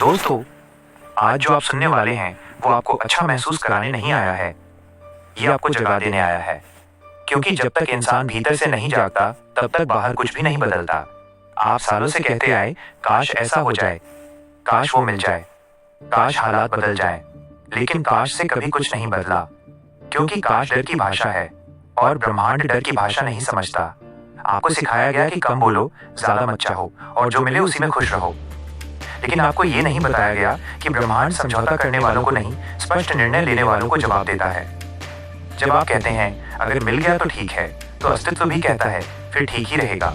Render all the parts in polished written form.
दोस्तों, आज जो आप सुनने वाले हैं वो आपको अच्छा महसूस कराने नहीं आया है, ये आपको जगा देने आया है। क्योंकि जब तक इंसान भीतर से नहीं जागता तब तक बाहर कुछ भी नहीं बदलता। आप सालों से कहते आए, काश ऐसा हो जाए, काश वो मिल जाए, काश हालात बदल जाएं। लेकिन काश से कभी कुछ नहीं बदला, क्योंकि काश डर की भाषा है और ब्रह्मांड डर की भाषा नहीं समझता। आपको सिखाया गया कि कम बोलो, ज्यादा मत चाहो और जो मिले उसी में खुश रहो। लेकिन आपको ये नहीं बताया गया कि ब्रह्मांड समझौता करने वालों को नहीं, स्पष्ट निर्णय लेने वालों को जवाब देता है। जब आप कहते हैं अगर मिल गया तो ठीक है, तो अस्तित्व भी कहता है फिर ठीक ही रहेगा।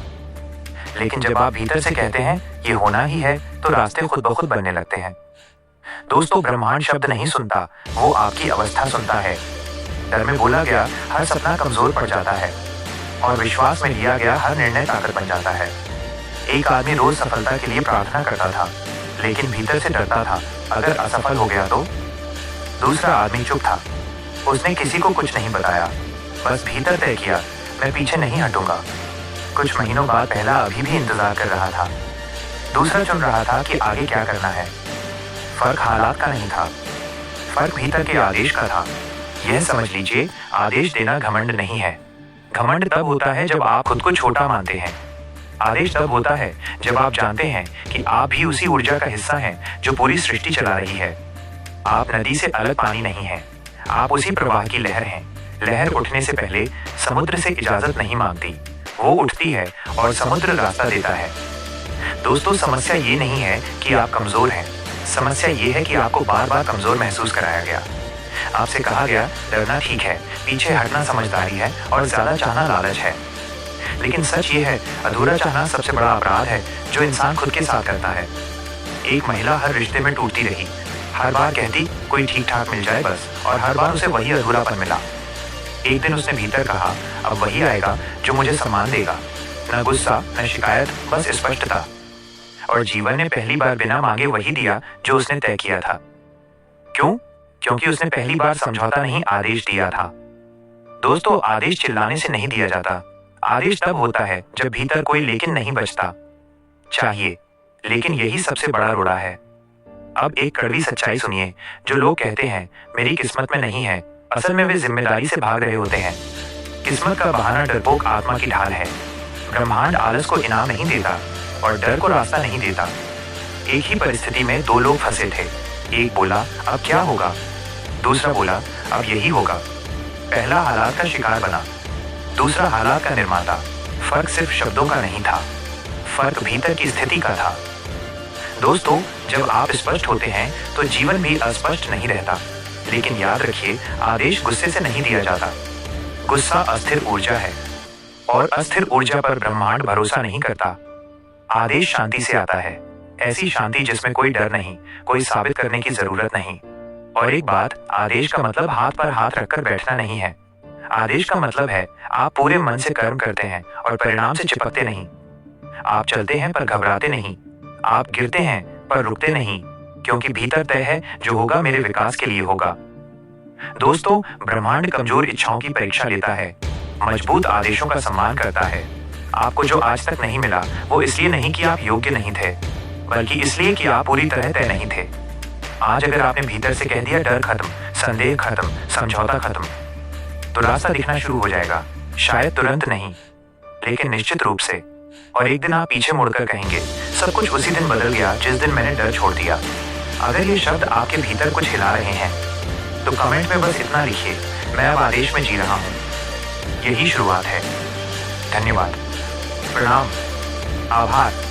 लेकिन जब आप भीतर से कहते हैं ये होना ही है, तो रास्ते खुद ब खुद बनने लगते हैं। दोस्तों, ब्रह्मांड शब्द नहीं सुनता, वो आपकी अवस्था सुनता है। डर में बोला गया हर सपना कमजोर पड़ जाता है और विश्वास में लिया गया हर निर्णय ताकत बन जाता है। एक आदमी रोज सफलता के लिए प्रार्थना करता था, लेकिन भीतर से डरता था अगर असफल हो गया तो। दूसरा आदमी चुप था, उसने किसी को कुछ नहीं बताया, बस भीतर तय किया मैं पीछे नहीं हटूंगा। कुछ महीनों बाद पहला अभी भी इंतजार कर रहा था, दूसरा चुन रहा था कि आगे क्या करना है। फर्क हालात का नहीं था, फर्क भीतर के आदेश का था। यह समझ लीजिए, आदेश देना घमंड नहीं है। घमंड तब होता है जब आप खुद को छोटा मानते हैं। आदेश तब होता है जब आप जानते हैं कि आप भी उसी ऊर्जा का हिस्सा हैं जो पूरी सृष्टि चला रही है। आप नदी से अलग पानी नहीं हैं, आप उसी प्रवाह की लहर हैं। लहर उठने से पहले समुद्र से इजाजत नहीं मांगती, वो उठती है और समुद्र रास्ता देता है। दोस्तों, समस्या ये नहीं है कि आप कमजोर हैं, समस्या ये है कि आपको बार बार कमजोर महसूस कराया गया। आपसे कहा गया डरना ठीक है, पीछे हटना समझदारी है और ज्यादा चाहना लालच है। लेकिन सच ये है, अधूरा चाहना सबसे बड़ा अपराध है जो इंसान खुद के साथ करता है। एक महिला हर रिश्ते में टूटती रही, हर बार कहती कोई ठीक ठाक मिल जाए बस, और हर बार उसे वही अधूरापन मिला। एक दिन उसने भीतर कहा अब वही आएगा जो मुझे सम्मान देगा। न गुस्सा न शिकायत, बस स्पष्टता। और जीवन ने पहली बार बिना मांगे वही दिया जो उसने तय किया था। क्यों? क्योंकि उसने पहली बार समझौता नहीं, आदेश दिया था। दोस्तों, आदेश चिल्लाने से नहीं दिया जाता, आदेश तब होता है जब भीतर कोई लेकिन नहीं बचता। चाहिए, लेकिन यही सबसे बड़ा रोड़ा है। अब एक कड़वी सच्चाई सुनिए। जो लोग कहते हैं मेरी किस्मत में नहीं है, असल में वे जिम्मेदारी से भाग रहे होते हैं। किस्मत का बहाना डरपोक आत्मा की ढाल है। ब्रह्मांड आलस को इनाम नहीं देता और डर को रास्ता नहीं देता। एक ही परिस्थिति में दो लोग फंसे थे। एक बोला अब क्या होगा, दूसरा बोला अब यही होगा। पहला हालात का शिकार बना, दूसरा हालात का निर्माता। फर्क सिर्फ शब्दों का नहीं था, फर्क भीतर की स्थिति का था। दोस्तों, जब आप स्पष्ट होते हैं तो जीवन भी अस्पष्ट नहीं रहता। लेकिन याद रखिए, आदेश गुस्से से नहीं दिया जाता। गुस्सा अस्थिर ऊर्जा है और अस्थिर ऊर्जा पर ब्रह्मांड भरोसा नहीं करता। आदेश शांति से आता है, ऐसी शांति जिसमें कोई डर नहीं, कोई साबित करने की जरूरत नहीं। और एक बात, आदेश का मतलब हाथ पर हाथ रखकर बैठना नहीं है। आदेश का मतलब है आप पूरे मन से कर्म करते हैं और परिणाम से चिपकते नहीं। आप चलते हैं पर घबराते नहीं, आप गिरते हैं पर रुकते नहीं, क्योंकि भीतर तय है जो होगा मेरे विकास के लिए होगा। दोस्तों, ब्रह्मांड कमजोर इच्छाओं की परीक्षा लेता है, मजबूत आदेशों का सम्मान करता है। आपको जो आज तक नहीं मिला वो इसलिए नहीं कि आप योग्य नहीं थे, बल्कि इसलिए कि आप पूरी तरह तय नहीं थे। आज अगर आपने भीतर से कह दिया डर खत्म, संदेह खत्म, समझौता खत्म, तो रास्ता दिखना शुरू हो जाएगा। शायद तुरंत नहीं, लेकिन निश्चित रूप से। और एक दिन आप पीछे मुड़कर कहेंगे सब कुछ उसी दिन बदल गया जिस दिन मैंने डर छोड़ दिया। अगर ये शब्द आपके भीतर कुछ हिला रहे हैं तो कमेंट में बस इतना लिखिए, मैं अब आदेश में जी रहा हूँ। यही शुरुआत है। धन्यवाद, प्रणाम, आभार।